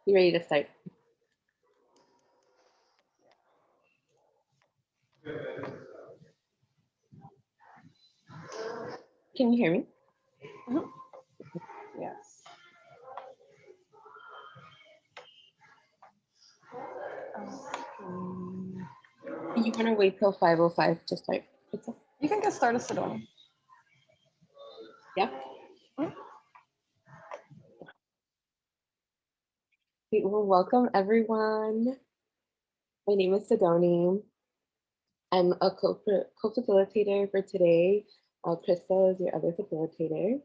You ready to start? Can you hear me? Mm-hmm. Yes. You want to wait till 5:05 to start? You can get started, Sidoni. Yeah. Mm-hmm. Well, welcome everyone. My name is Sidoni. I'm a co-facilitator for today. Cristal is your other facilitator.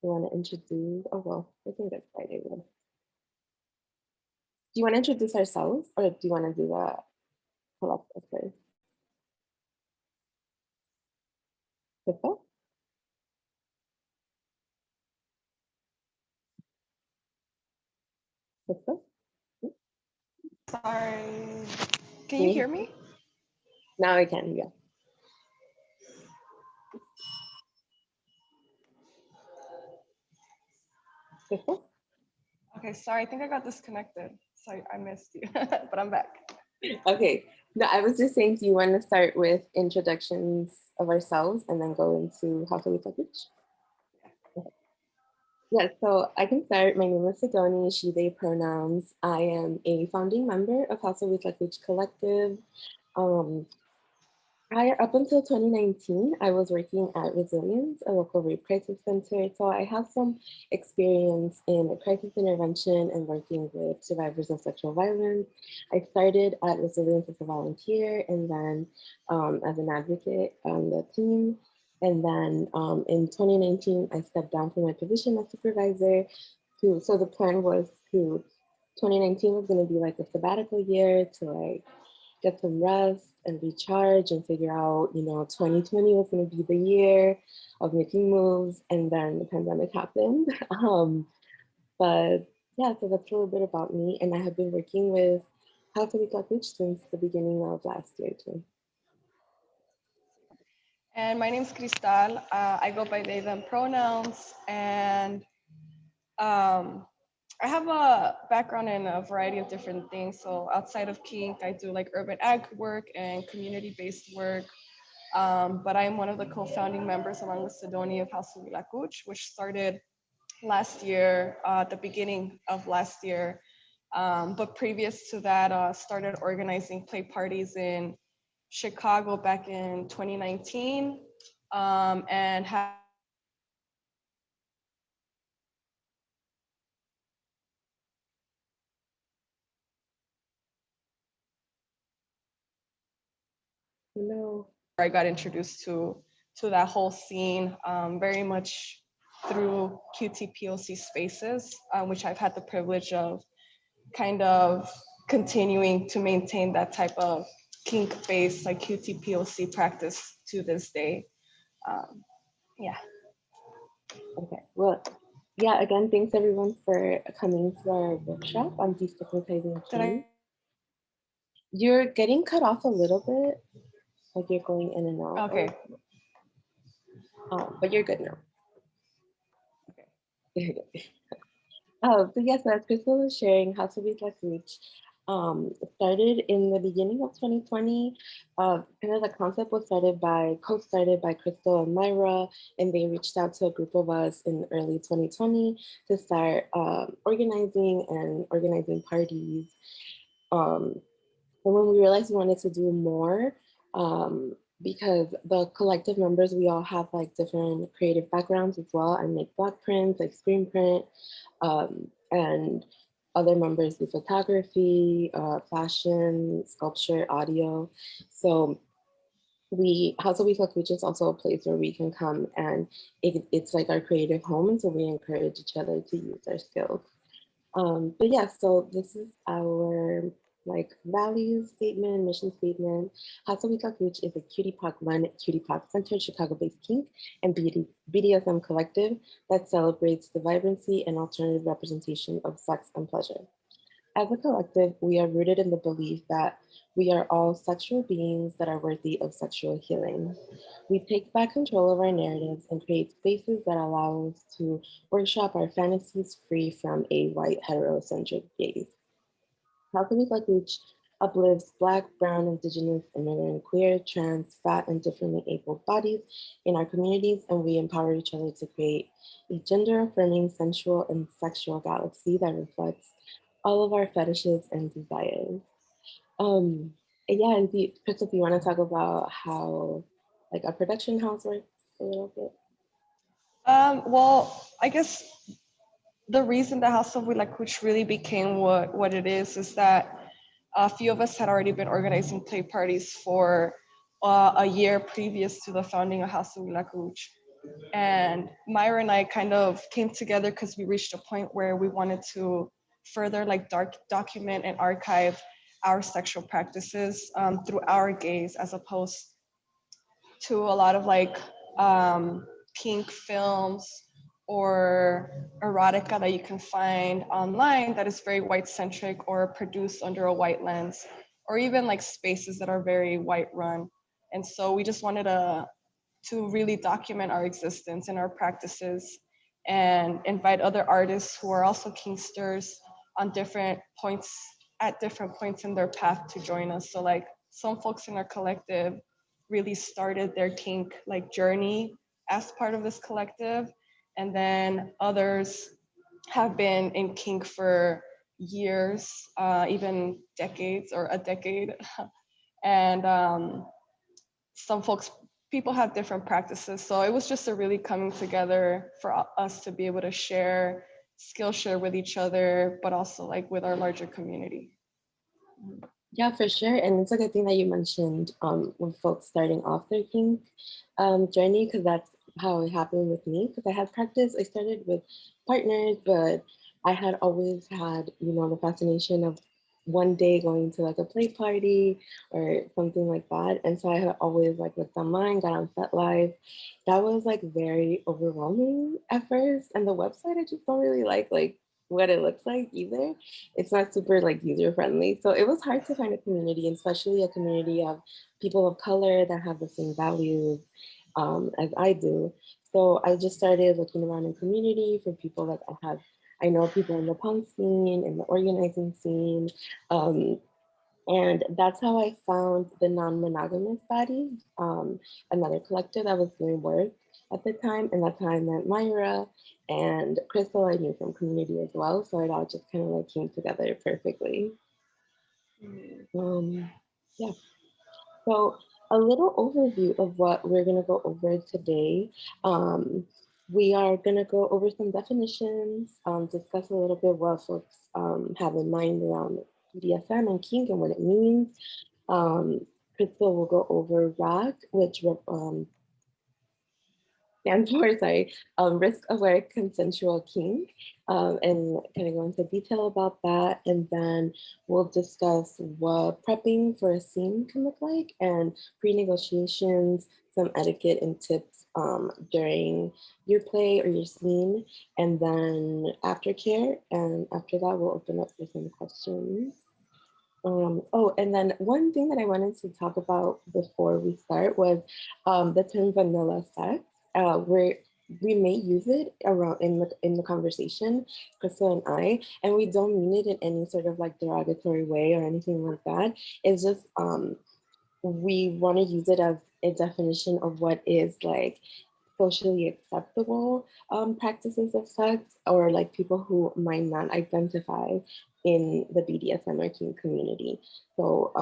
You want to introduce? Oh well, we can get started with. Do you want to introduce ourselves, or do you want to do the collective first? Cristal? Cristal? Sorry. Can you hear me? Now I can, yeah. Cristal? Okay, sorry. I think I got disconnected. Sorry, I missed you, but I'm back. Okay. No, I was just saying, do you want to start with introductions of ourselves and then go into how to Huitlacooch? Okay. Yeah, so I can start. My name is Sidoni, she, they pronouns. I am a founding member of House of Huitlacooch Collective. Up until 2019, I was working at Resilience, a local rape crisis center. So I have some experience in crisis intervention and working with survivors of sexual violence. I started at Resilience as a volunteer and then as an advocate on the team. And then in 2019, I stepped down from my position as supervisor. So the plan was 2019 was going to be like a sabbatical year to like get some rest and recharge and figure out, 2020 was going to be the year of making moves. And then the pandemic happened. But yeah, so that's a little bit about me. And I have been working with Huitlacooch since the beginning of last year too. And my name is Cristal. I go by they, them pronouns. And I have a background in a variety of different things. So outside of kink, I do like urban ag work and community-based work. But I'm one of the co-founding members along with Sidoni of House of Huitlacooch, which started last year, at the beginning of last year. But previous to that, started organizing play parties in Chicago back in 2019, and have Hello. I got introduced to that whole scene, very much through QTPOC spaces, which I've had the privilege of kind of continuing to maintain that type of kink-based like QTPOC practice to this day. Yeah. Okay. Well, yeah, again, thanks everyone for coming to our workshop on Destigmatizing Kink. You're getting cut off a little bit, like you're going in and out. Okay. But you're good now. Okay. So yes, as Cristal was sharing, House of Huitlacooch started in the beginning of 2020. Kind of the concept was co-started by Cristal and Myra, and they reached out to a group of us in early 2020 to start organizing parties. And when we realized we wanted to do more, because the collective members, we all have like different creative backgrounds as well. I make block prints, like screen print, and other members do photography, fashion, sculpture, audio. So House of Huitlacooch is also a place where we can come and it's like our creative home. And so we encourage each other to use our skills. But yeah, so this is our like value statement, mission statement. House of Huitlacooch is a cutie POC run, cutie POC centered Chicago-based kink and BDSM collective that celebrates the vibrancy and alternative representation of sex and pleasure. As a collective, we are rooted in the belief that we are all sexual beings that are worthy of sexual healing. We take back control of our narratives and create spaces that allow us to workshop our fantasies free from a white heterocentric gaze. Huitlacooch uplifts Black, Brown, Indigenous, immigrant, queer, trans, fat, and differently abled bodies in our communities, and we empower each other to create a gender affirming, sensual, and sexual galaxy that reflects all of our fetishes and desires. Um, yeah, and Crystal, do you want to talk about how like a production house works a little bit? Well, I guess the reason the House of Huitlacooch really became what it is that a few of us had already been organizing play parties for a year previous to the founding of House of Huitlacooch. And Myra and I kind of came together because we reached a point where we wanted to further like document and archive our sexual practices through our gaze as opposed to a lot of like kink films or erotica that you can find online that is very white centric or produced under a white lens, or even like spaces that are very white run. And so we just wanted to really document our existence and our practices and invite other artists who are also kinksters on different points at different points in their path to join us. So like some folks in our collective really started their kink like journey as part of this collective, and then others have been in kink for years, even decades or a decade. And some folks, people have different practices, so it was just a really coming together for us to be able to share, skillshare with each other, but also like with our larger community. Yeah, for sure. And it's a good thing that you mentioned with folks starting off their kink journey, because that's how it happened with me. Because I had practice, I started with partners, but I had always had, you know, the fascination of one day going to like a play party or something like that. And so I had always like looked online, got on FetLife. That was like very overwhelming at first. And the website, I just don't really like what it looks like either. It's not super like user friendly. So it was hard to find a community, especially a community of people of color that have the same values as I do. So I just started looking around in community for people that I know people in the punk scene, in the organizing scene. Um, and that's how I found the non-monogamous bodies, another collective that was doing work at the time. And that's how I met Myra and Cristal. I knew from community as well. So it all just kind of like came together perfectly. Yeah. So a little overview of what we're going to go over today. We are going to go over some definitions, discuss a little bit what folks have in mind around BDSM and kink and what it means. Crystal will go over RAC, which stands for, sorry, risk-aware consensual kink, and kind of go into detail about that. And then we'll discuss what prepping for a scene can look like and pre-negotiations, some etiquette and tips during your play or your scene, and then aftercare. And after that, we'll open up for some questions. Oh, and then one thing that I wanted to talk about before we start was the term vanilla sex. Where we may use it around in the conversation, Crystal and I, and we don't mean it in any sort of like derogatory way or anything like that. It's just we want to use it as a definition of what is like socially acceptable practices of sex, or like people who might not identify in the BDSM or kink community. So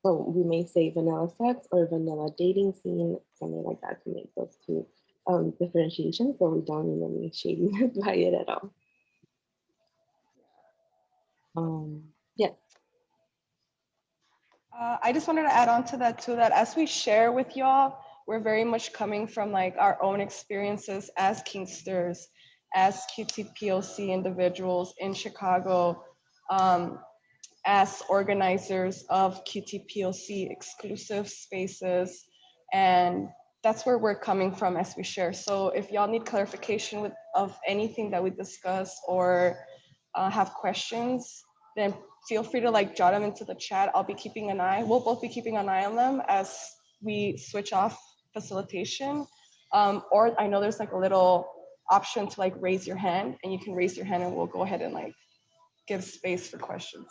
we may say vanilla sex or vanilla dating scene, something like that, to make those two differentiations, but we don't mean any shadiness by it at all. Yeah. I just wanted to add on to that too, that as we share with y'all, we're very much coming from like our own experiences as kinksters, as QTPOC individuals in Chicago, as organizers of QTPOC exclusive spaces. And that's where we're coming from as we share. So if y'all need clarification of anything that we discuss or have questions, then feel free to like jot them into the chat. I'll be keeping an eye. We'll both be keeping an eye on them as we switch off facilitation. Or I know there's like a little option to like raise your hand, and you can raise your hand and we'll go ahead and like give space for questions.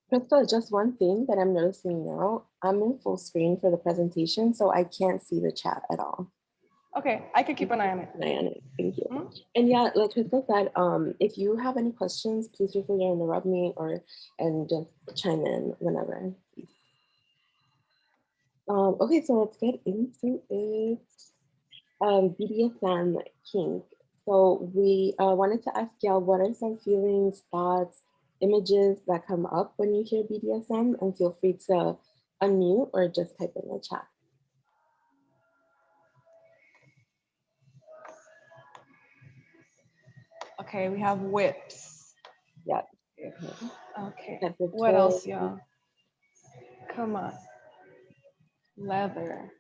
Cristal, just one thing that I'm noticing now, I'm in full screen for the presentation, so I can't see the chat at all. Okay, I could keep an eye on it. Thank you. Mm-hmm. And yeah, like Cristal said, if you have any questions, please feel free to interrupt me and just chime in whenever. Okay, so let's get into it. BDSM kink. So we wanted to ask y'all, what are some feelings, thoughts, images that come up when you hear BDSM? And feel free to unmute or just type in the chat. Okay, we have whips. Yeah. Okay. What else, y'all? Come on. Leather.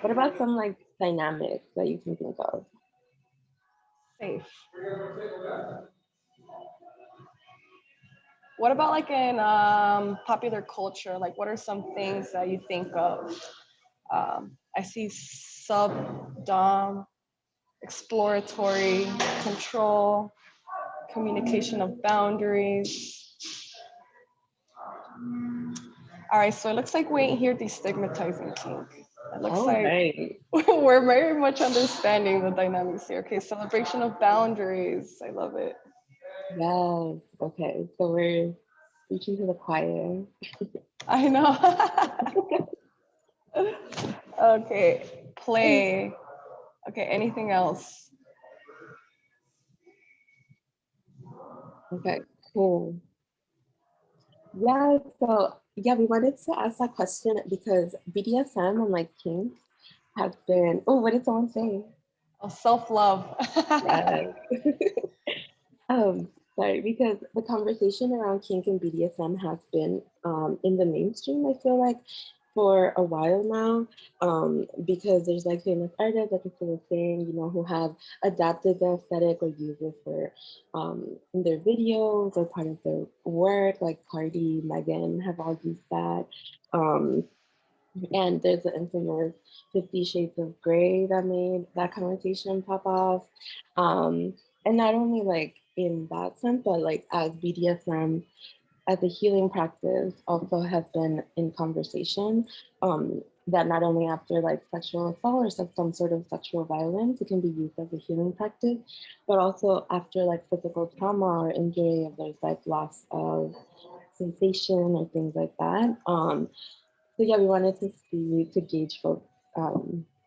What about some like dynamics that you can think of? Safe. What about like in popular culture? Like what are some things that you think of? I see sub, dom, exploratory, control, communication of boundaries. All right, so it looks like we ain't here destigmatizing kink. It looks like we're very much understanding the dynamics here. Okay, celebration of boundaries. I love it. Yes. Okay, so we're reaching to the choir. I know. Okay, play. Okay, anything else? Okay, cool. Yeah, so yeah, we wanted to ask that question because BDSM and like kink have been, oh, what did someone say? Oh, self-love. Yes. Sorry, because the conversation around kink and BDSM has been in the mainstream, I feel like, for a while now, because there's like famous artists, like I was saying, you know, who have adapted the aesthetic or use it for in their videos or part of their work, like Cardi, Megan have all used that. And there's the infamous 50 Shades of Grey that made that conversation pop off. And not only like in that sense, but like as BDSM as a healing practice also has been in conversation, that not only after like sexual assault or some sort of sexual violence, it can be used as a healing practice, but also after like physical trauma or injury, if there's like loss of sensation or things like that. So yeah, we wanted to see, to gauge folks'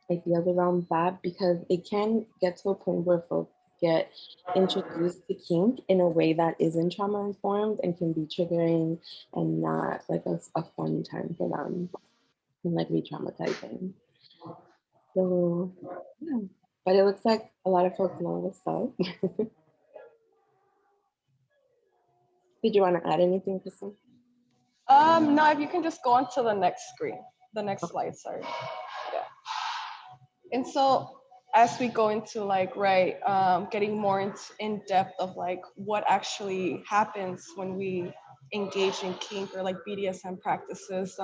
ideas around that, because it can get to a point where folks get introduced to kink in a way that isn't trauma informed and can be triggering and not like a fun time for them and like re-traumatizing. So yeah, but it looks like a lot of folks know this stuff. Did you want to add anything, Cristal? No, if you can just go on to the next screen, the next slide, sorry. Yeah. And so as we go into like, right, getting more in depth of like what actually happens when we engage in kink or like BDSM practices,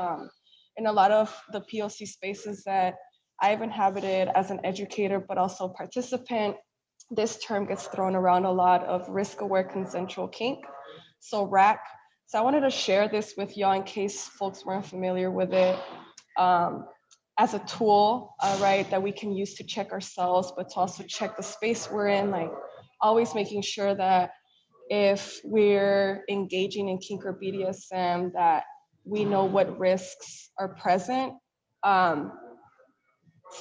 in a lot of the POC spaces that I've inhabited as an educator, but also participant, this term gets thrown around a lot of risk-aware consensual kink, so RAC. So I wanted to share this with y'all in case folks weren't familiar with it. As a tool, right, that we can use to check ourselves, but to also check the space we're in, like always making sure that if we're engaging in kink or BDSM, that we know what risks are present.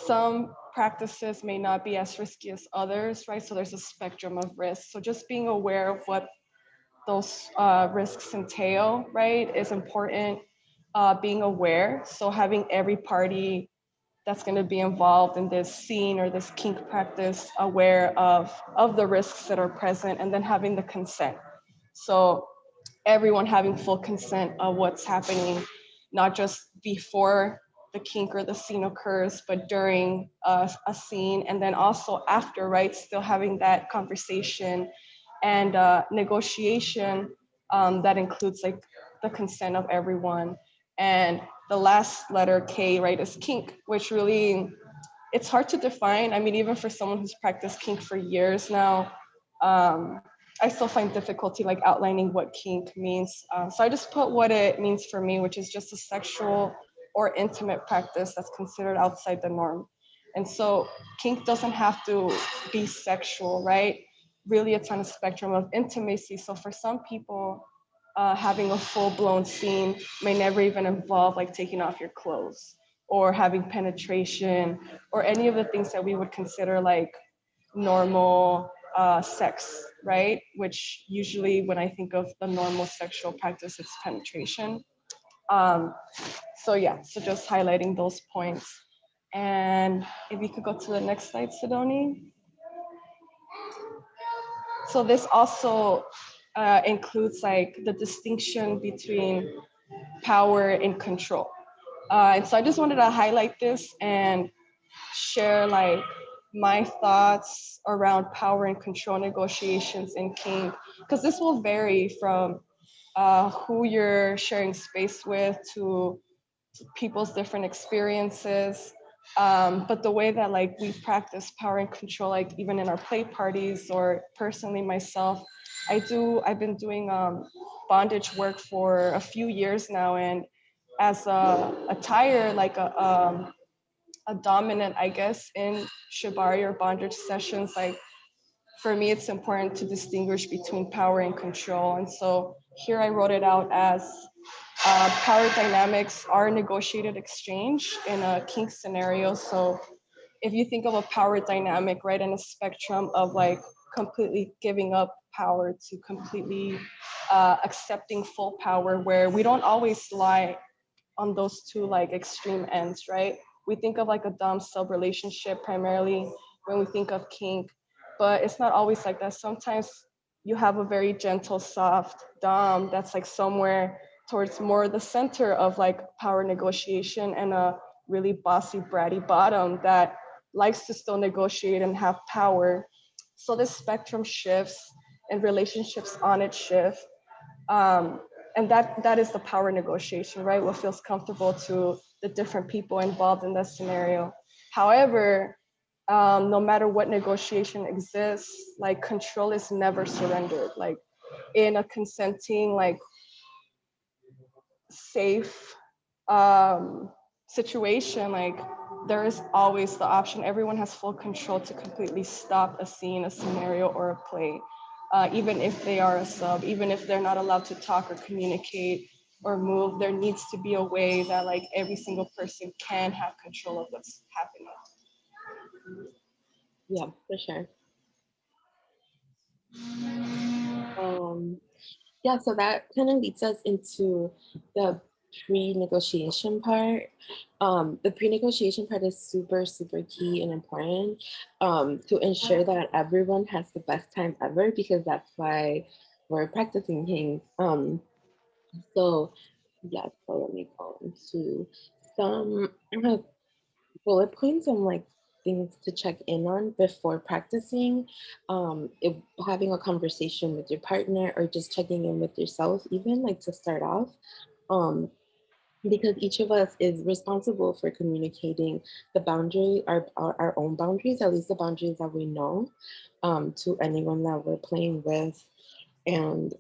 Some practices may not be as risky as others, right? So there's a spectrum of risks. So just being aware of what those risks entail, right, is important. Being aware, so having every party that's going to be involved in this scene or this kink practice aware of the risks that are present, and then having the consent. So everyone having full consent of what's happening, not just before the kink or the scene occurs, but during a scene, and then also after, right? Still having that conversation and negotiation that includes like the consent of everyone. And the last letter K, right, is kink, which really, it's hard to define. I mean, even for someone who's practiced kink for years now, I still find difficulty like outlining what kink means. So I just put what it means for me, which is just a sexual or intimate practice that's considered outside the norm. And so kink doesn't have to be sexual, right? Really, it's on a spectrum of intimacy. So for some people, having a full-blown scene may never even involve like taking off your clothes or having penetration or any of the things that we would consider like normal sex, right? Which usually when I think of the normal sexual practice, it's penetration. Um, so yeah, so just highlighting those points. And if you could go to the next slide, Sidoni. So this also includes like the distinction between power and control. And so I just wanted to highlight this and share like my thoughts around power and control negotiations in kink, because this will vary from who you're sharing space with to people's different experiences. But the way that like we practice power and control, like even in our play parties or personally myself, I've been doing bondage work for a few years now. And as a attire, like a dominant, I guess, in shibari or bondage sessions, like for me, it's important to distinguish between power and control. And so here I wrote it out as power dynamics are negotiated exchange in a kink scenario. So if you think of a power dynamic, right, in a spectrum of like completely giving up power to completely accepting full power, where we don't always lie on those two like extreme ends, right? We think of like a dom sub relationship primarily when we think of kink, but it's not always like that. Sometimes you have a very gentle, soft dom that's like somewhere towards more the center of like power negotiation, and a really bossy, bratty bottom that likes to still negotiate and have power. So this spectrum shifts and relationships on it shift. Um, and that is the power negotiation, right? What feels comfortable to the different people involved in that scenario. However, no matter what negotiation exists, like control is never surrendered. Like in a consenting, like safe situation, like there is always the option. Everyone has full control to completely stop a scene, a scenario, or a play, even if they are a sub, even if they're not allowed to talk or communicate or move. There needs to be a way that like every single person can have control of what's happening. Yeah, for sure. Um, yeah, so that kind of leads us into the pre-negotiation part. The pre-negotiation part is super, super key and important to ensure that everyone has the best time ever, because that's why we're practicing things. So yeah, so let me go into some bullet points and like things to check in on before practicing. If having a conversation with your partner or just checking in with yourself, even like to start off. Um, because each of us is responsible for communicating the boundary, our own boundaries, at least the boundaries that we know, to anyone that we're playing with. And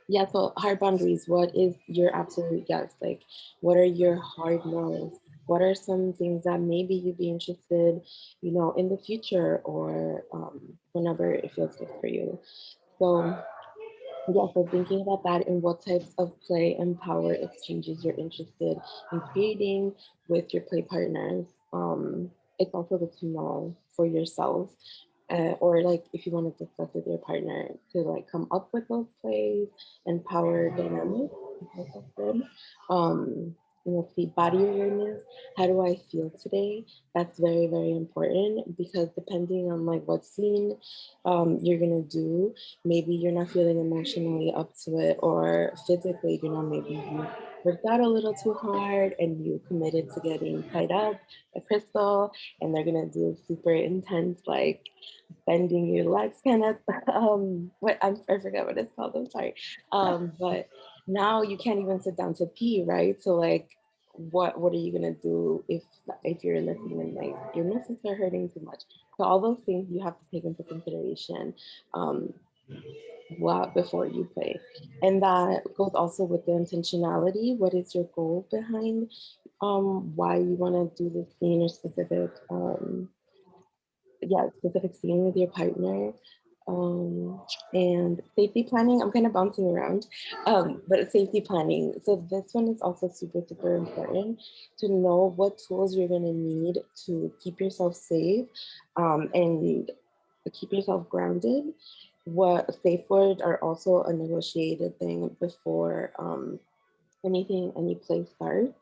yeah, so hard boundaries, what is your absolute yes? Like, what are your hard no's? What are some things that maybe you'd be interested, in the future, or whenever it feels good for you? So yeah, so thinking about that and what types of play and power exchanges you're interested in creating with your play partners. It's also good to know for yourself, or like if you want to discuss with your partner to like come up with those plays and power dynamics. That's good. Let's see, body awareness. How do I feel today? That's very, very important, because depending on like what scene you're gonna do, maybe you're not feeling emotionally up to it, or physically you're not maybe worked out a little too hard and you committed to getting tied up a Cristal, and they're gonna do super intense, like bending your legs kind of I forget what it's called, I'm sorry. But now you can't even sit down to pee, right? So like what are you gonna do if you're in the scene and like your muscles are hurting too much? So all those things you have to take into consideration. Um, before you play. And that goes also with the intentionality. What is your goal behind why you want to do this scene or specific scene with your partner? And safety planning, I'm kind of bouncing around, but safety planning. So this one is also super, super important to know what tools you're going to need to keep yourself safe and keep yourself grounded. What safe words are also a negotiated thing before any play starts.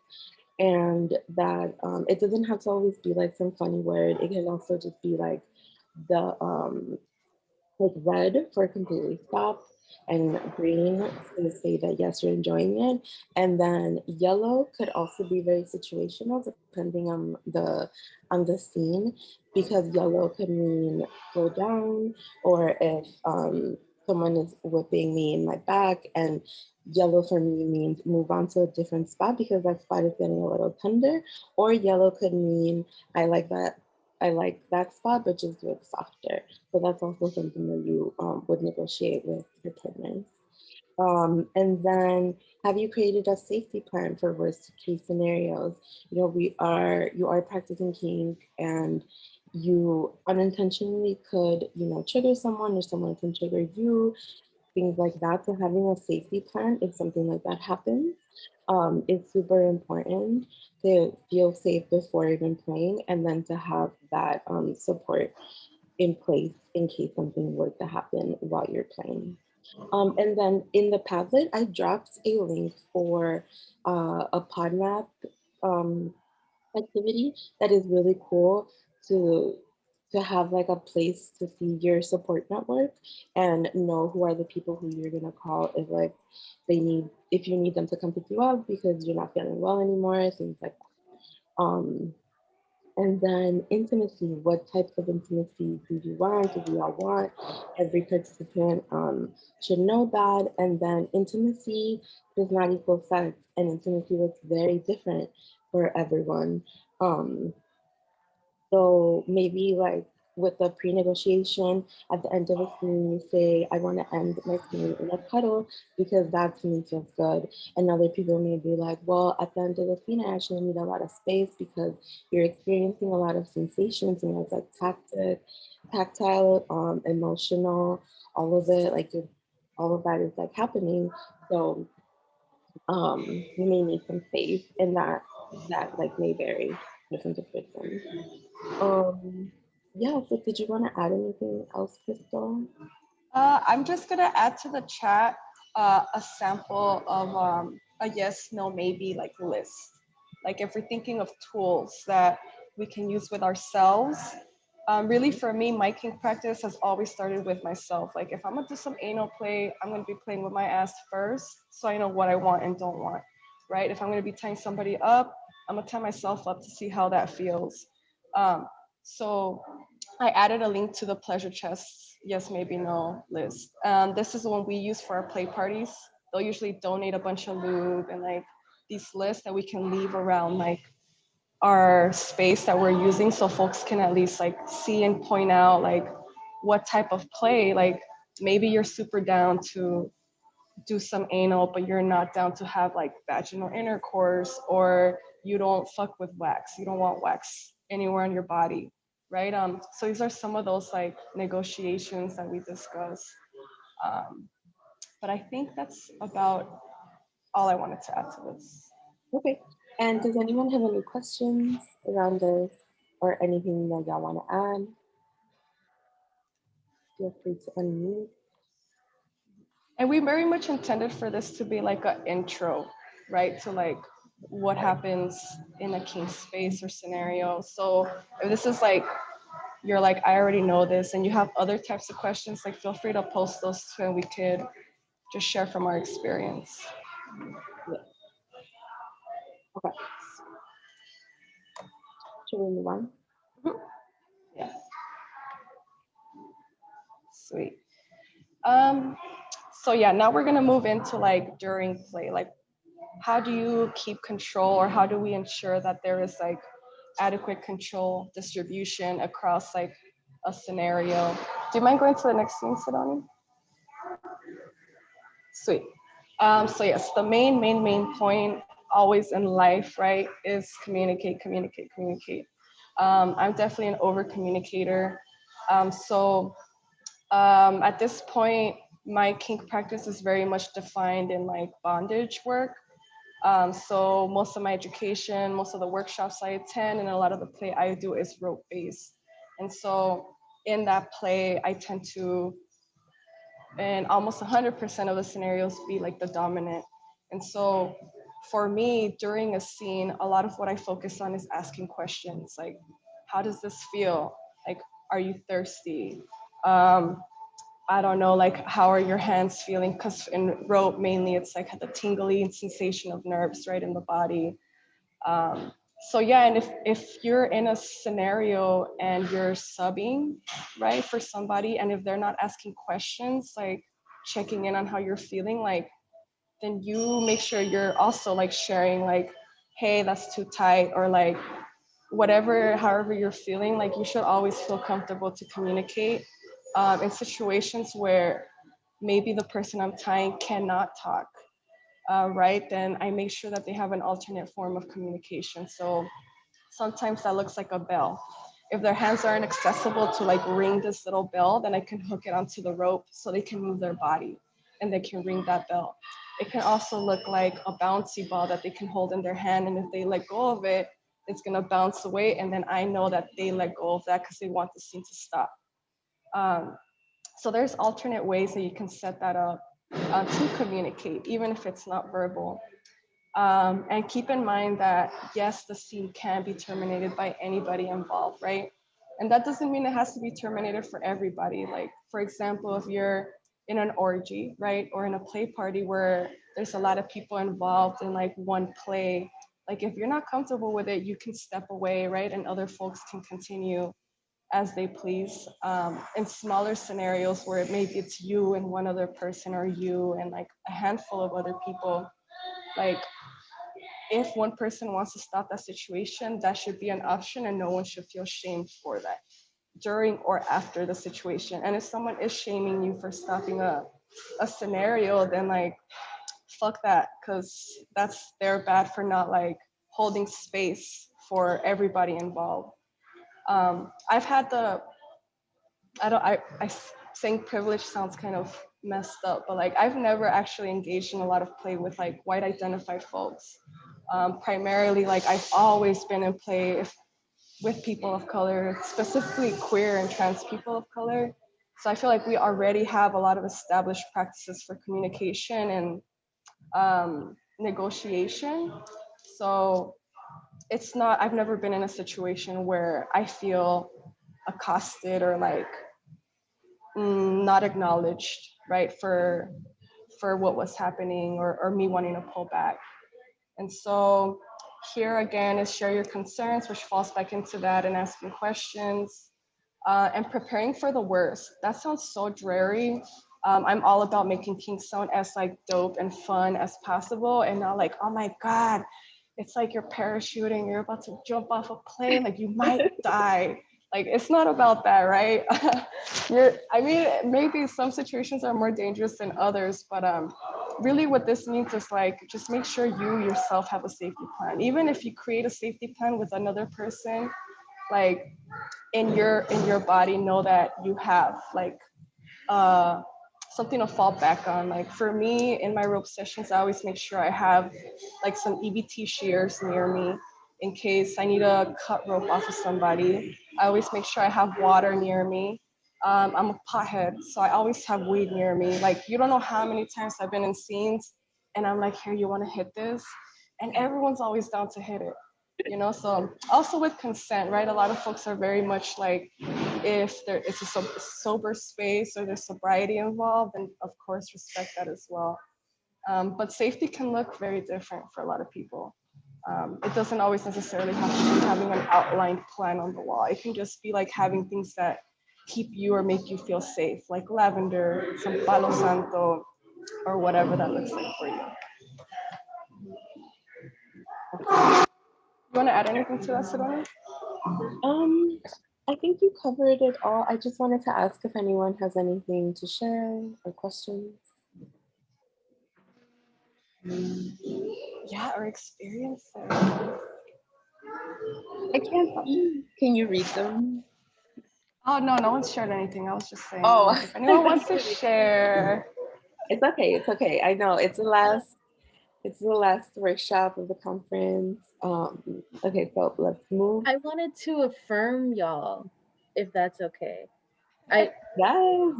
And that it doesn't have to always be like some funny word. It can also just be like the like red for completely stop and green to say that yes, you're enjoying it. And then yellow could also be very situational depending on the scene, because yellow could mean slow down, or if someone is whipping me in my back, and yellow for me means move on to a different spot because that spot is getting a little tender. Or yellow could mean I like that spot, but just do it softer. So that's also something that you would negotiate with your partners. And then have you created a safety plan for worst case scenarios? You know, you are practicing kink and you unintentionally could, you know, trigger someone or someone can trigger you, things like that. So having a safety plan if something like that happens is super important to feel safe before even playing, and then to have that support in place in case something were to happen while you're playing. And then in the Padlet, I dropped a link for a PodMap um, activity that is really cool to have like a place to see your support network and know who are the people who you're gonna call if like if you need them to come pick you up because you're not feeling well anymore, things like that. And then intimacy, what types of intimacy do you want? Do we all want? Every participant should know that. And then intimacy does not equal sex, and intimacy looks very different for everyone. Um, so maybe like with the pre-negotiation at the end of a scene, you say, I want to end my scene in a cuddle because that to me feels good. And other people may be like, well, at the end of the scene, I actually need a lot of space because you're experiencing a lot of sensations, and it's like tactile, emotional, all of it, like all of that is like happening. So you may need some space, and that like may vary person to person. Um, yeah, so did you want to add anything else, Crystal? I'm just gonna add to the chat a sample of a yes, no, maybe like list. Like if we're thinking of tools that we can use with ourselves, really for me, my kink practice has always started with myself. Like if I'm gonna do some anal play, I'm gonna be playing with my ass first, so I know what I want and don't want, right? If I'm gonna be tying somebody up, I'm gonna tie myself up to see how that feels. Um, so I added a link to the pleasure chest, yes, maybe no list. This is the one we use for our play parties. They'll usually donate a bunch of lube and like these lists that we can leave around like our space that we're using, so folks can at least like see and point out like what type of play, like maybe you're super down to do some anal, but you're not down to have like vaginal intercourse, or you don't fuck with wax. You don't want wax anywhere on your body, right? So these are some of those like negotiations that we discuss. Um, but I think that's about all I wanted to add to this. Okay. And does anyone have any questions around this or anything that y'all want to add? Feel free to unmute. And we very much intended for this to be like an intro, right? To like what happens in a kink space or scenario. So if this is like you're like, I already know this, and you have other types of questions, like feel free to post those too, and we could just share from our experience. Yeah. Okay, should we move on? Mhm. Yeah, sweet. So yeah, now we're gonna move into like during play, like how do you keep control, or how do we ensure that there is like adequate control distribution across like a scenario? Do you mind going to the next scene, Sidoni? Sweet. So yes, the main point always in life, right, is communicate, communicate, communicate. I'm definitely an over communicator. At this point, my kink practice is very much defined in like bondage work. So most of my education, most of the workshops I attend, and a lot of the play I do is rope based. And so in that play, I tend to, in almost 100% of the scenarios, be like the dominant. And so for me, during a scene, a lot of what I focus on is asking questions like, how does this feel? Like, are you thirsty? Um, I don't know, like, how are your hands feeling? Because in rope, mainly it's like the tingly sensation of nerves right in the body. Um, so yeah, and if you're in a scenario and you're subbing, right, for somebody, and if they're not asking questions, like checking in on how you're feeling, like, then you make sure you're also like sharing, like, hey, that's too tight, or like whatever, however you're feeling, like you should always feel comfortable to communicate in situations where maybe the person I'm tying cannot talk, right? Then I make sure that they have an alternate form of communication. So sometimes that looks like a bell. If their hands aren't accessible to like ring this little bell, then I can hook it onto the rope so they can move their body and they can ring that bell. It can also look like a bouncy ball that they can hold in their hand. And if they let go of it, it's gonna bounce away. And then I know that they let go of that because they want the scene to stop. Um, so there's alternate ways that you can set that up to communicate, even if it's not verbal. And keep in mind that, yes, the scene can be terminated by anybody involved, right? And that doesn't mean it has to be terminated for everybody. Like, for example, if you're in an orgy, right, or in a play party where there's a lot of people involved in like one play, like if you're not comfortable with it, you can step away, right? And other folks can continue as they please. In smaller scenarios where maybe it's you and one other person, or you and like a handful of other people, like if one person wants to stop that situation, that should be an option, and no one should feel shamed for that during or after the situation. And if someone is shaming you for stopping a scenario, then like, fuck that, because that's they're bad for not like holding space for everybody involved. I've had the, I don't, I saying privilege sounds kind of messed up, but like I've never actually engaged in a lot of play with like white identified folks. Primarily, like I've always been in play with people of color, specifically queer and trans people of color. So I feel like we already have a lot of established practices for communication and negotiation. So it's not, I've never been in a situation where I feel accosted or like not acknowledged, right, for what was happening, or me wanting to pull back. And so here again is share your concerns, which falls back into that, and asking questions, and preparing for the worst. That sounds so dreary. I'm all about making kink sound as like dope and fun as possible, and not like, oh my God, it's like you're parachuting, you're about to jump off a plane, like you might die. Like it's not about that, right? I mean, maybe some situations are more dangerous than others, but really what this means is like, just make sure you yourself have a safety plan. Even if you create a safety plan with another person, like in your body, know that you have like uh, something to fall back on. Like for me, in my rope sessions, I always make sure I have like some EBT shears near me in case I need to cut rope off of somebody. I always make sure I have water near me. I'm a pothead, so I always have weed near me. Like you don't know how many times I've been in scenes and I'm like, here, you want to hit this? And everyone's always down to hit it. You know, so also with consent, right? A lot of folks are very much like, if there is a sober space or there's sobriety involved, then of course respect that as well. But safety can look very different for a lot of people. It doesn't always necessarily have to be having an outlined plan on the wall. It can just be like having things that keep you or make you feel safe, like lavender, some palo santo, or whatever that looks like for you. You want to add anything to that, Sidoni? I think you covered it all. I just wanted to ask if anyone has anything to share or questions. Yeah, or experiences. I can't see. Can you read them? Oh no, no one's shared anything. I was just saying, Oh, like, if anyone wants to share. it's okay. It's okay. I know it's the last workshop of the conference. Okay, so let's move. I wanted to affirm y'all, if that's okay. I Yes.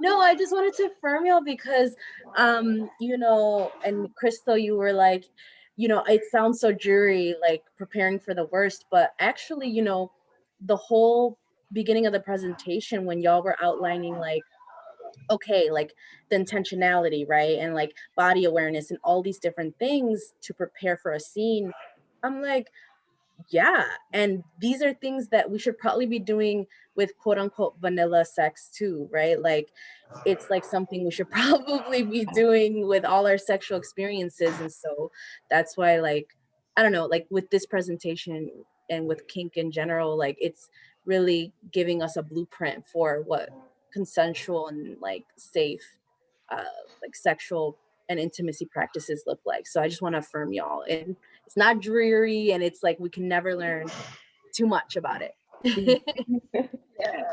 no, I just wanted to affirm y'all because you know, and Cristal, you were like, you know, it sounds so dreary, like preparing for the worst, but actually, you know, the whole beginning of the presentation when y'all were outlining like, okay, like the intentionality, right? And like body awareness and all these different things to prepare for a scene. I'm like, yeah, and these are things that we should probably be doing with quote unquote vanilla sex too, right? Like it's like something we should probably be doing with all our sexual experiences. And so that's why, like, I don't know, like with this presentation and with kink in general, like it's really giving us a blueprint for what consensual and like safe uh like sexual and intimacy practices look like. So I just want to affirm y'all, and it's not dreary, and it's like we can never learn too much about it.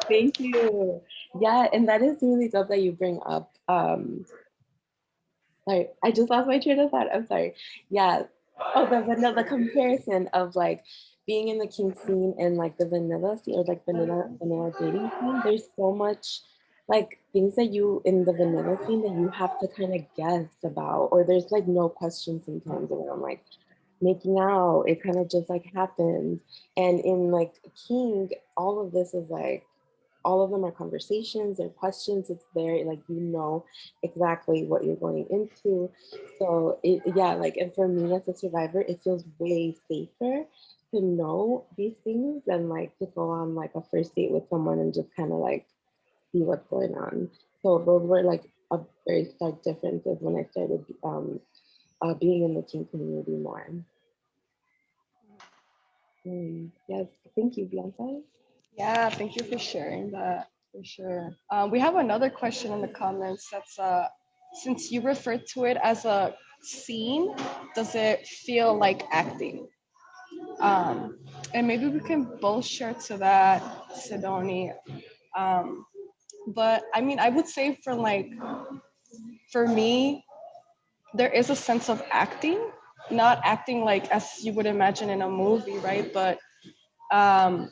Thank you. Yeah, and that is really dope that you bring up. Sorry, I just lost my train of thought. I'm sorry. Yeah. Oh, the comparison of like being in the kink scene and like the vanilla scene or like vanilla dating scene. There's so much like things that you in the vanilla scene that you have to kind of guess about, or there's like no questions sometimes around like making out. It kind of just like happens. And in like kink, all of this is like all of them are conversations or questions. It's very like you know exactly what you're going into. So yeah, like and for me as a survivor, it feels way safer to know these things than like to go on like a first date with someone and just kind of like see what's going on. So those were like a very stark differences when I started being in the teen community more. Yes, thank you, Blanca. Yeah, thank you for sharing that, for sure. We have another question in the comments that's since you refer to it as a scene, does it feel like acting? Um, and maybe we can both share to that, Sidoni. Um, but I mean, I would say for me, there is a sense of acting, not acting like as you would imagine in a movie, right? But um,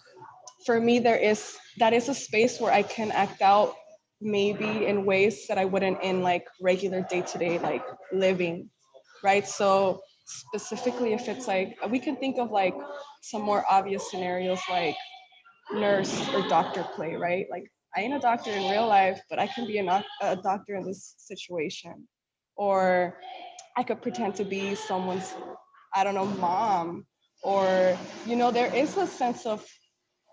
for me, that is a space where I can act out maybe in ways that I wouldn't in like regular day-to-day like living, right? So specifically if it's like we can think of like some more obvious scenarios like nurse or doctor play, right? Like I ain't a doctor in real life, but I can be a doctor in this situation. Or I could pretend to be someone's, I don't know, mom. Or, you know, there is a sense of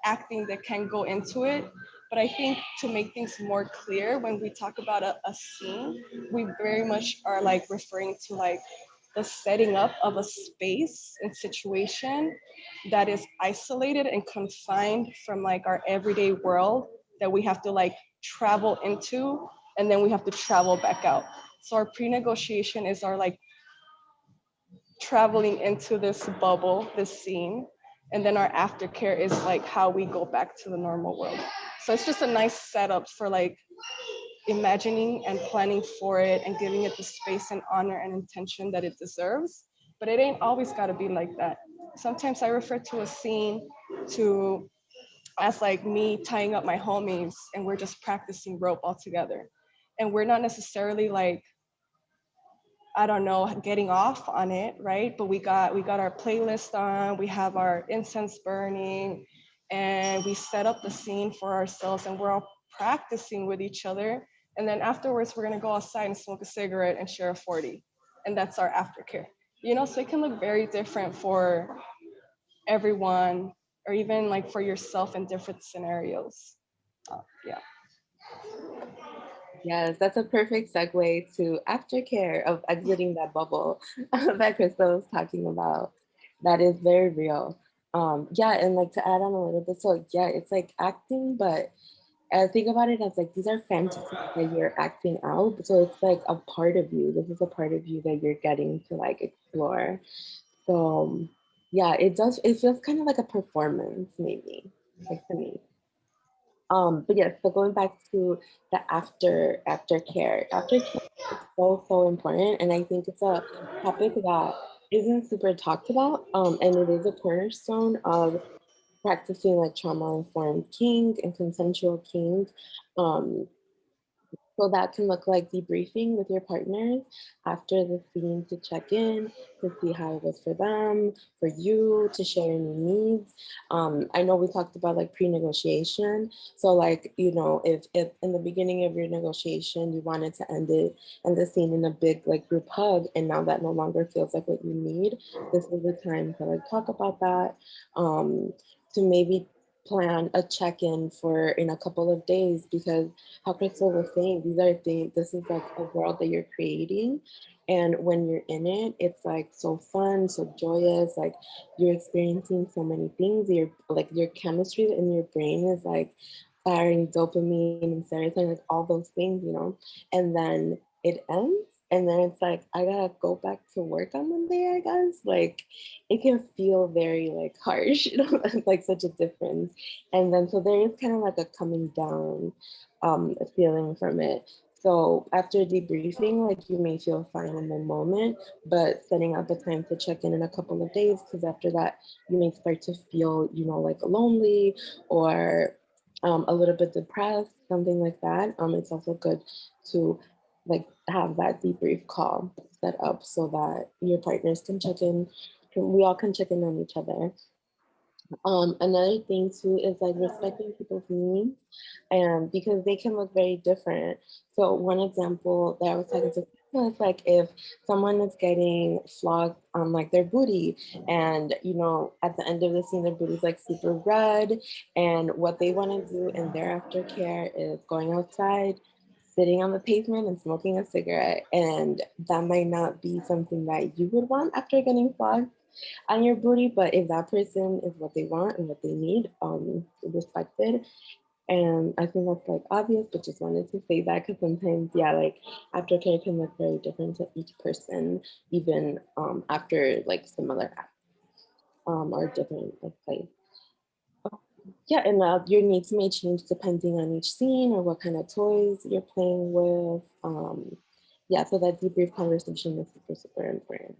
acting that can go into it. But I think to make things more clear, when we talk about a scene, we very much are like referring to like the setting up of a space and situation that is isolated and confined from like our everyday world that we have to like travel into and then we have to travel back out. So our pre-negotiation is our like traveling into this bubble, this scene, and then our aftercare is like how we go back to the normal world. So it's just a nice setup for like imagining and planning for it and giving it the space and honor and intention that it deserves. But it ain't always got to be like that. Sometimes I refer to a scene to as like me tying up my homies and we're just practicing rope all together. And we're not necessarily like I don't know, getting off on it, right? But we got our playlist on, we have our incense burning, and we set up the scene for ourselves and we're all practicing with each other. And then afterwards we're gonna go outside and smoke a cigarette and share a 40. And that's our aftercare. you know, so it can look very different for everyone, or even like for yourself in different scenarios. Yeah. Yes, that's a perfect segue to aftercare of exiting that bubble that Crystal was talking about. That is very real. Yeah, and like to add on a little bit, so yeah, it's like acting, but I think about it as like these are fantasies that you're acting out. So it's like a part of you. This is a part of you that you're getting to like explore. So yeah, it does. It feels kind of like a performance, maybe, like to me. But yes, so going back to the aftercare is so important, and I think it's a topic that isn't super talked about. And it is a cornerstone of practicing like trauma informed kink and consensual kink. Um, so that can look like debriefing with your partners after the scene to check in, to see how it was for them, for you, to share any needs. I know we talked about like pre-negotiation. So like, you know, if in the beginning of your negotiation, you wanted to end the scene in a big like group hug, and now that no longer feels like what you need, this is the time to like talk about that, to maybe plan a check-in for in a couple of days, because how Crystal was saying, these are things, this is like a world that you're creating. And when you're in it, it's like so fun, so joyous, like you're experiencing so many things. Your like your chemistry in your brain is like firing dopamine and serotonin, like all those things, you know. And then it ends, and then it's like I gotta go back to work on Monday, I guess. Like it can feel very like harsh, you know, like such a difference. And then so there is kind of like a coming down feeling from it. So after debriefing, like you may feel fine in the moment, but setting up a time to check in a couple of days, because after that you may start to feel, you know, like lonely or a little bit depressed, something like that. It's also good to like have that debrief call set up so that your partners can check in. We all can check in on each other. Another thing too is like respecting people's needs, and because they can look very different. So one example that I was talking to was like if someone is getting flogged on like their booty, and you know at the end of the scene their booty's like super red, and what they want to do in their aftercare is going outside, sitting on the pavement and smoking a cigarette, and that might not be something that you would want after getting flogged on your booty, but if that person is what they want and what they need, respected. And I think that's like obvious, but just wanted to say that because sometimes, yeah, like aftercare can look very different to each person, even after like similar acts or different like place. Yeah, and your needs may change depending on each scene or what kind of toys you're playing with. Yeah, so that debrief conversation is super, super important.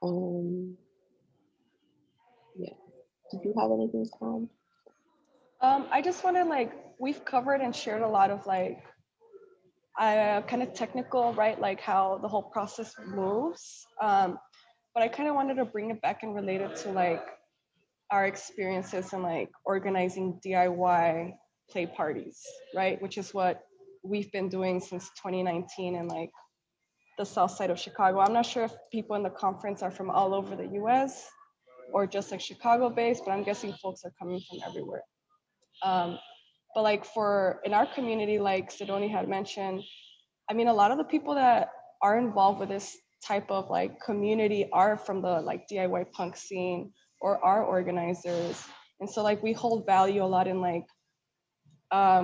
Um, yeah. Did you have anything to add? I just wanted like we've covered and shared a lot of like kind of technical, right? Like how the whole process moves. But I kind of wanted to bring it back and relate it to like our experiences in like organizing DIY play parties, right? Which is what we've been doing since 2019 in like the south side of Chicago. I'm not sure if people in the conference are from all over the US or just like Chicago based, but I'm guessing folks are coming from everywhere. Um, but like for in our community, like Sidoni had mentioned, I mean, a lot of the people that are involved with this type of like community are from the like DIY punk scene or are organizers. And so like we hold value a lot in like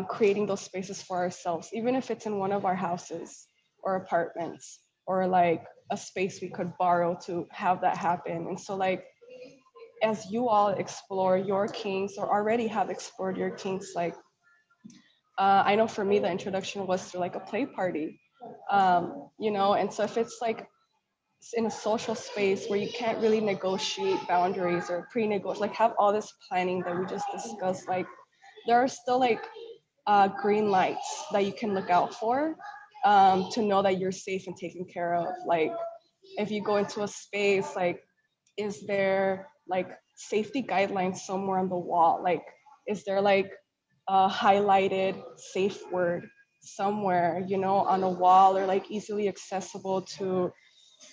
creating those spaces for ourselves, even if it's in one of our houses or apartments or like a space we could borrow to have that happen. And so like as you all explore your kinks or already have explored your kinks, like I know for me the introduction was through like a play party, you know, and so if it's like in a social space where you can't really negotiate boundaries or pre-negotiate, like have all this planning that we just discussed, like there are still like green lights that you can look out for to know that you're safe and taken care of. Like if you go into a space, like is there like safety guidelines somewhere on the wall? Like is there like a highlighted safe word somewhere, you know, on a wall or like easily accessible to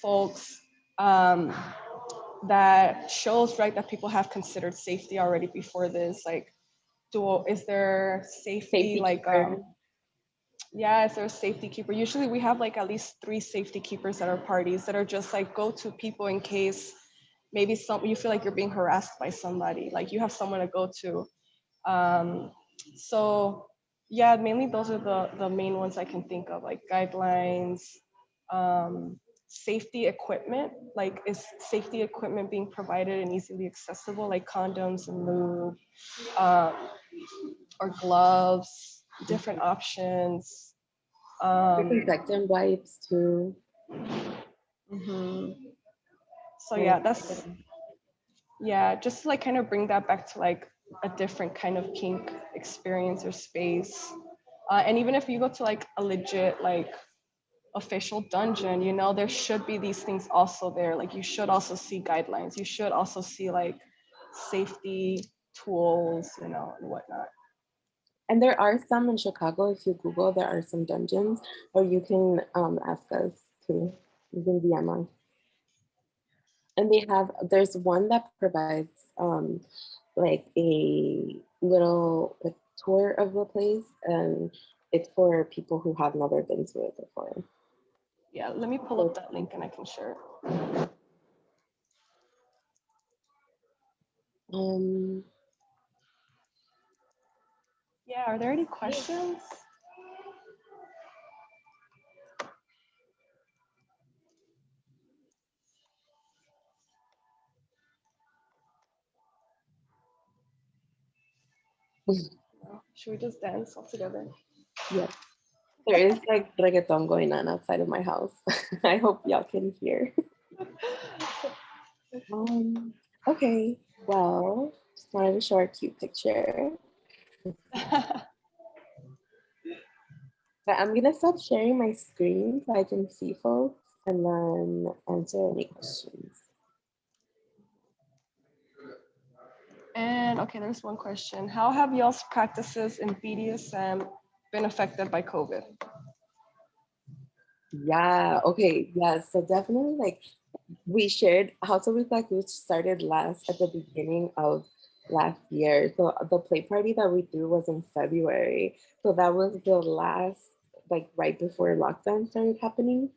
folks, that shows, right, that people have considered safety already before this. Like, is there safety, Safety like, keeper. yeah, is there a safety keeper? Usually we have like at least 3 safety keepers at our parties that are just like go-to people in case maybe you feel like you're being harassed by somebody, like you have someone to go to. So yeah, mainly those are the main ones I can think of, like guidelines, safety equipment, like is safety equipment being provided and easily accessible, like condoms and lube, um, or gloves, different options. Disinfectant wipes too. Mhm. So Like, yeah, that's, yeah, just to like kind of bring that back to like a different kind of kink experience or space. And even if you go to like a legit like official dungeon, you know, there should be these things also there. Like you should also see guidelines. You should also see like safety tools, you know, and whatnot. and there are some in Chicago. If you Google, there are some dungeons, or you can ask us too. You can DM us. And there's one that provides like a little like tour of the place, and it's for people who have never been to it before. Yeah, let me pull up that link and I can share it. Um, Yeah, are there any questions? No? Should we just dance all together? yeah, there is like reggaeton going on outside of my house. I hope y'all can hear. Um, okay, well, just wanted to show our cute picture. But I'm gonna stop sharing my screen so I can see folks and then answer any questions. And okay, there's one question. How have y'all's practices in BDSM been affected by COVID? Yeah, okay, yeah. So definitely like we shared House of Huitlacooch started last at the beginning of last year. So the play party that we threw was in February. So that was the last, like right before lockdown started happening.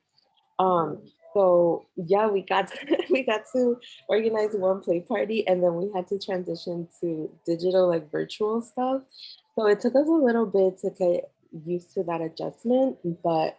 Um, so yeah, we got to, we got to organize one play party, and then we had to transition to digital, like virtual stuff. So it took us a little bit to get used to that adjustment, but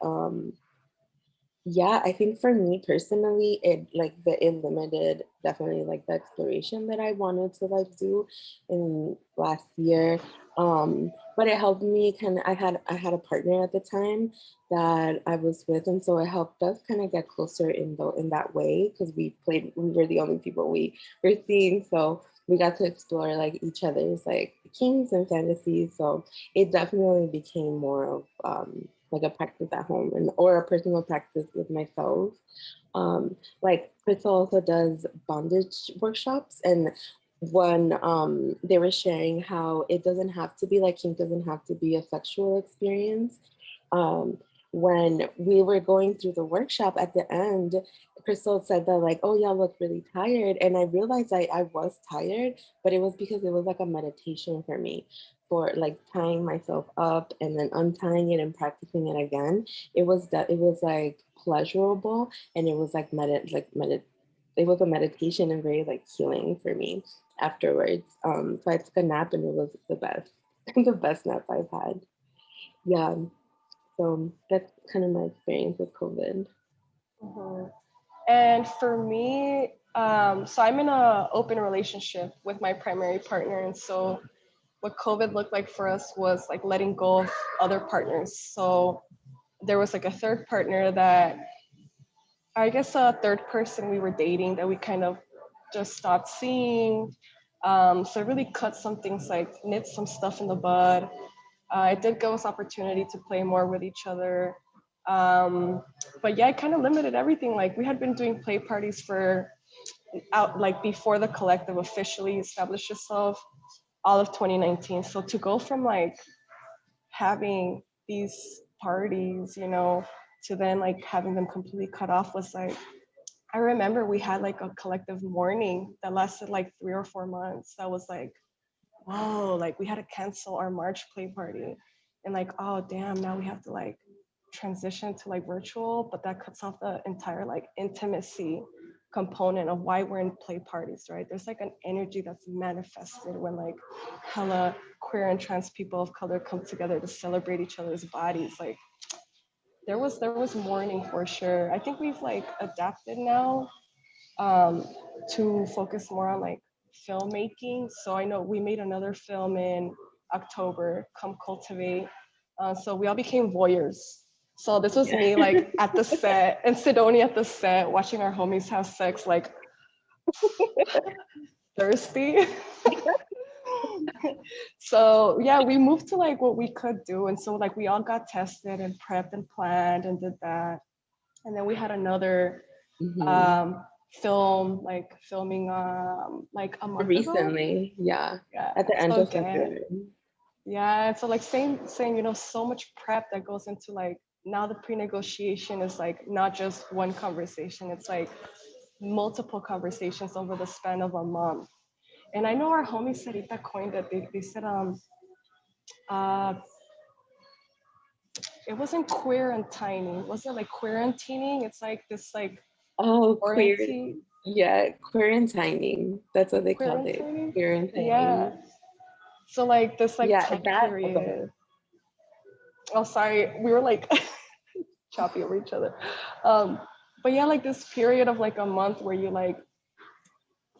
yeah, I think for me personally, it limited definitely like the exploration that I wanted to like do in last year. But it helped me kind of, I had a partner at the time that I was with, and so it helped us kind of get closer in that way, because we were the only people we were seeing. So we got to explore like each other's like kinks and fantasies. So it definitely became more of like a practice at home or a personal practice with myself. Like Cristal also does bondage workshops, and when they were sharing how it doesn't have to be like kink doesn't have to be a sexual experience. Um, when we were going through the workshop at the end, Cristal said that like, oh, y'all look really tired. And I realized I was tired, but it was because it was like a meditation for me, for like tying myself up and then untying it and practicing it again. It was like pleasurable, and it was like it was a meditation and very like healing for me afterwards. So I took a nap, and it was the best, the best nap I've had. Yeah. So that's kind of my experience with COVID. Mhm. And for me, so I'm in a open relationship with my primary partner, and so what COVID looked like for us was like letting go of other partners. So there was like a third partner that, I guess, a third person we were dating that we kind of just stopped seeing. So it really cut some things, like nip some stuff in the bud. It did give us opportunity to play more with each other. But yeah, it kind of limited everything. Like we had been doing play parties for out like before the collective officially established itself, all of 2019. So to go from like having these parties, you know, to then like having them completely cut off was like, I remember we had like a collective mourning that lasted like 3 or 4 months. That was like, whoa, like we had to cancel our March play party. And like, oh damn, now we have to like transition to like virtual, but that cuts off the entire like intimacy component of why we're in play parties, right? There's like an energy that's manifested when like hella queer and trans people of color come together to celebrate each other's bodies. Like there was mourning for sure. I think we've like adapted now to focus more on like filmmaking. So I know we made another film in October, Come Cultivate. So we all became voyeurs. So this was me like at the set and Sidoni at the set watching our homies have sex, like thirsty. So yeah, we moved to like what we could do. And so like we all got tested and prepped and planned and did that. And then we had another film, like filming like a month ago. Recently, yeah. Yeah. At the end So of again, February. yeah. So like saying, you know, so much prep that goes into like now the pre-negotiation is like not just one conversation, it's like multiple conversations over the span of a month. And I know our homie Sarita coined it. They said uh it wasn't queer and tiny. Was it like quarantining? It's like this like Queer. quarantine. Yeah, quarantining. That's what they called it. Quarantining? Quarantining. Yeah. So like this like Yeah, time that. period. Oh, sorry, we were like choppy over each other. But yeah, like this period of like a month where you like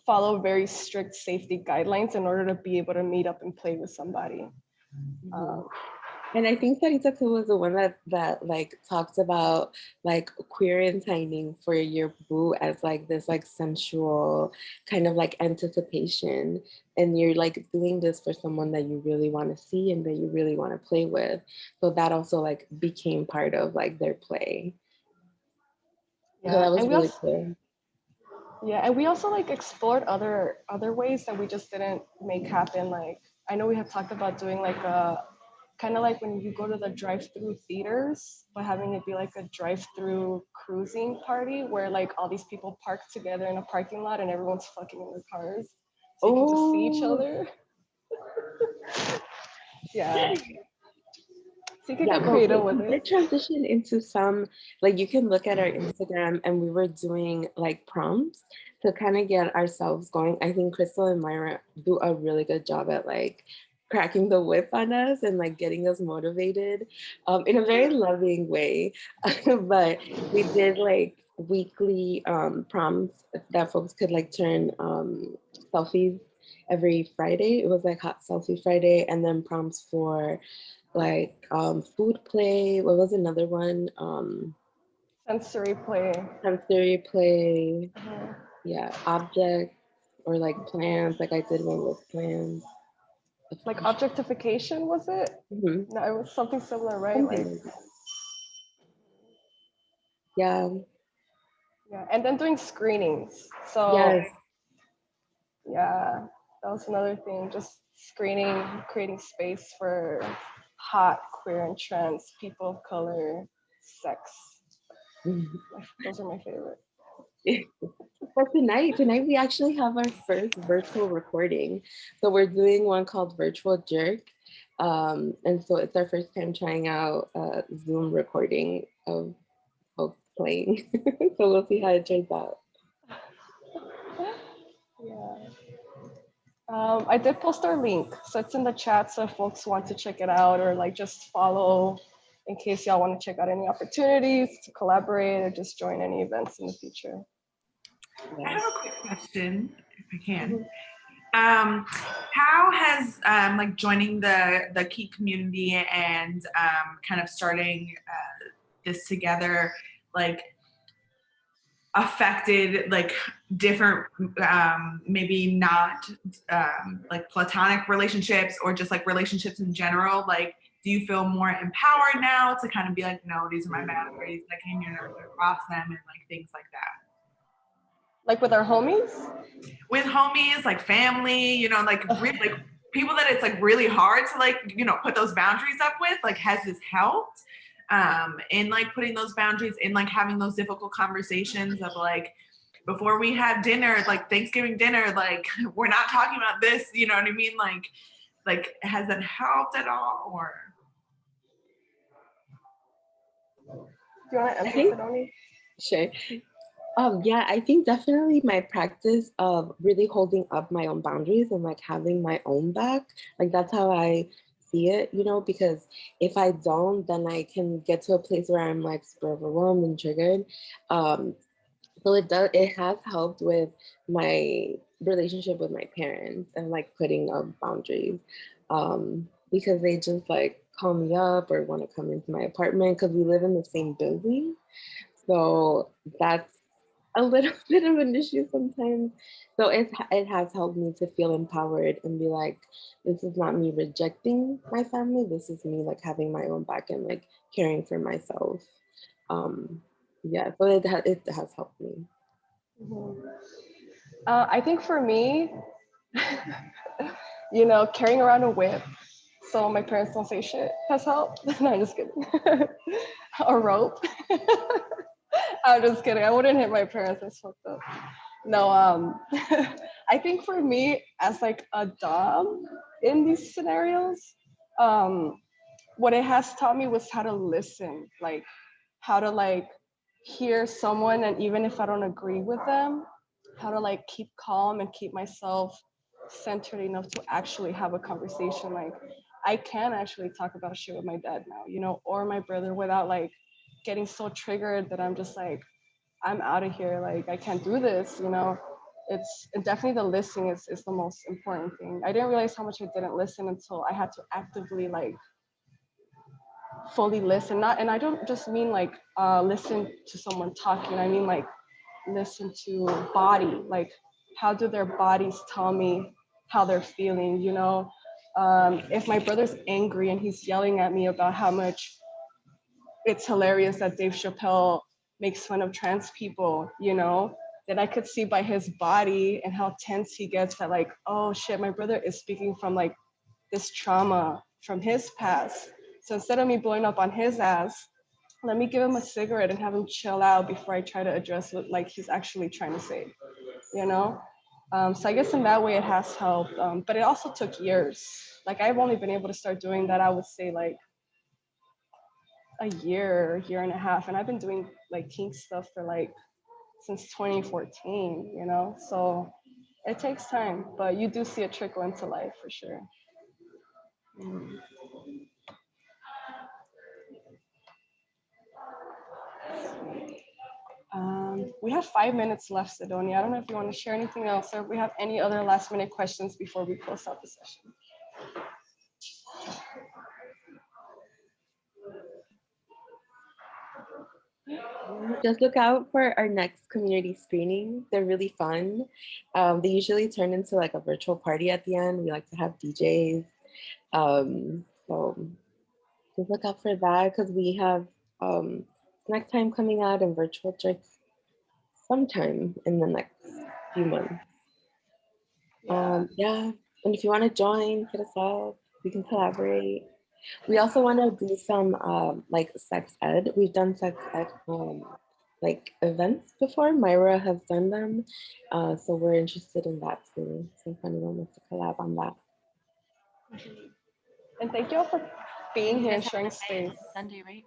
follow very strict safety guidelines in order to be able to meet up and play with somebody. And I think Sarita too was the one that like talks about like quarantining for your boo as like this like sensual kind of like anticipation, and you're like doing this for someone that you really want to see and that you really want to play with. So that also like became part of like their play. Yeah, so that was and really cool. yeah, and we also like explored other ways that we just didn't make happen. Like I know we had talked about doing like a kind of like when you go to the drive-through theaters, but having it be like a drive-through cruising party where like all these people park together in a parking lot and everyone's fucking in their cars, so you can just see each other. Yeah. So you can get creative with it it. transitioned into some, like you can look at our Instagram and we were doing like prompts to kind of get ourselves going. I think Cristal and Myra do a really good job at like cracking the whip on us and like getting us motivated in a very loving way. But we did like weekly prompts that folks could like turn selfies every Friday. It was like Hot Selfie Friday, and then prompts for like food play. What was another one? Sensory play. Sensory play. Mhm. Yeah, objects or like plants. Like I did one with plants. Like objectification, was it? Mm-hmm. No, it was something similar, right? Something Like like that. Yeah. yeah, and then doing screenings. So Yes. yeah, that was another thing. Just screening, creating space for hot, queer, and trans people of color, sex. Those are my favorite. But tonight we actually have our first virtual recording. So we're doing one called Virtual Jerk. And so it's our first time trying out a Zoom recording of folks playing. So we'll see how it turns out. Yeah. I did post our link, so it's in the chat. So if folks want to check it out or like just follow in case y'all want to check out any opportunities to collaborate or just join any events in the future. I have a quick question, if I can. How has like joining the kink community and kind of starting this together like affected like different maybe not like platonic relationships or just like relationships in general? Like, do you feel more empowered now to kind of be like, no, these are my boundaries, I came here to cross them, and like things like that? Like with our homies? With homies, like family, you know, like really, like people that it's like really hard to like, you know, put those boundaries up with. Like, has this helped? in like putting those boundaries, in like having those difficult conversations of like, before we have dinner, like Thanksgiving dinner, like we're not talking about this, you know what I mean? Like has that helped at all, or? Do you want to I answer, think, Sidoni? sure. Yeah, I think definitely my practice of really holding up my own boundaries and like having my own back, like that's how I see it, you know, because if I don't, then I can get to a place where I'm like super overwhelmed and triggered. So it has helped with my relationship with my parents and like putting up boundaries, because they just like call me up or want to come into my apartment because we live in the same building. So that's a little bit of an issue sometimes. So it has helped me to feel empowered and be like, this is not me rejecting my family. This is me like having my own back and like caring for myself. Um, yeah, so it has helped me. Mhm. I think for me, carrying around a whip so my parents don't say shit has helped. No, I'm just kidding. A rope. I'm just kidding. I wouldn't hit my parents. That's fucked up. No, I think for me as like a dom in these scenarios, what it has taught me was how to listen, like how to like hear someone, and even if I don't agree with them, how to like keep calm and keep myself centered enough to actually have a conversation. Like I can actually talk about shit with my dad now, or my brother without like getting so triggered that I'm just like, I'm out of here. Like I can't do this. It's definitely the listening is the most important thing. I didn't realize how much I didn't listen until I had to actively like fully listen. Not, and I don't just mean like listen to someone talking. I mean like listen to body. Like how do their bodies tell me how they're feeling? If my brother's angry and he's yelling at me about how much it's hilarious that Dave Chappelle makes fun of trans people, then I could see by his body and how tense he gets that like, oh shit, my brother is speaking from like this trauma from his past. So instead of me blowing up on his ass, let me give him a cigarette and have him chill out before I try to address what like he's actually trying to say, you know? So I guess in that way it has helped, but it also took years. Like I've only been able to start doing that, I would say like a year and a half, and I've been doing like kink stuff for like since 2014. So it takes time, but you do see it trickle into life for sure. Mm. We have 5 minutes left, Sidoni. I don't know if you want to share anything else, or if we have any other last minute questions before we close out the session. Just look out for our next community screening. They're really fun. They usually turn into like a virtual party at the end. We like to have DJs. So just look out for that because we have snack time coming out and virtual tricks sometime in the next few months. Yeah, and if you want to join, hit us up. We can collaborate. We also want to do some like sex ed. We've done sex ed like events before. Myra has done them, so we're interested in that too. So if anyone wants to collab on that. And thank you all for being You here guys and have sharing an event space. on Sunday, right?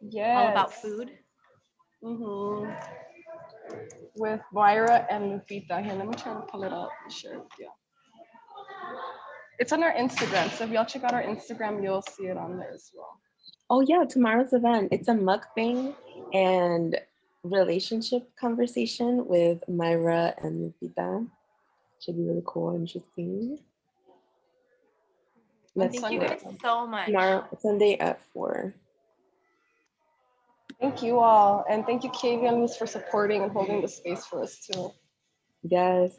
Yes. All about food. Mm-hmm. With Moira and Lupita. Here, let me try to pull it up and share it with you. It's on our Instagram, so if y'all check out our Instagram, you'll see it on there as well. Oh yeah, tomorrow's event. It's a mukbang and relationship conversation with Myra and Lupita. Should be really cool and interesting. Thank you guys so much. Tomorrow, Sunday at 4. Thank you all. And thank you, Kavi and Luz, for supporting and holding the space for us too. Yes.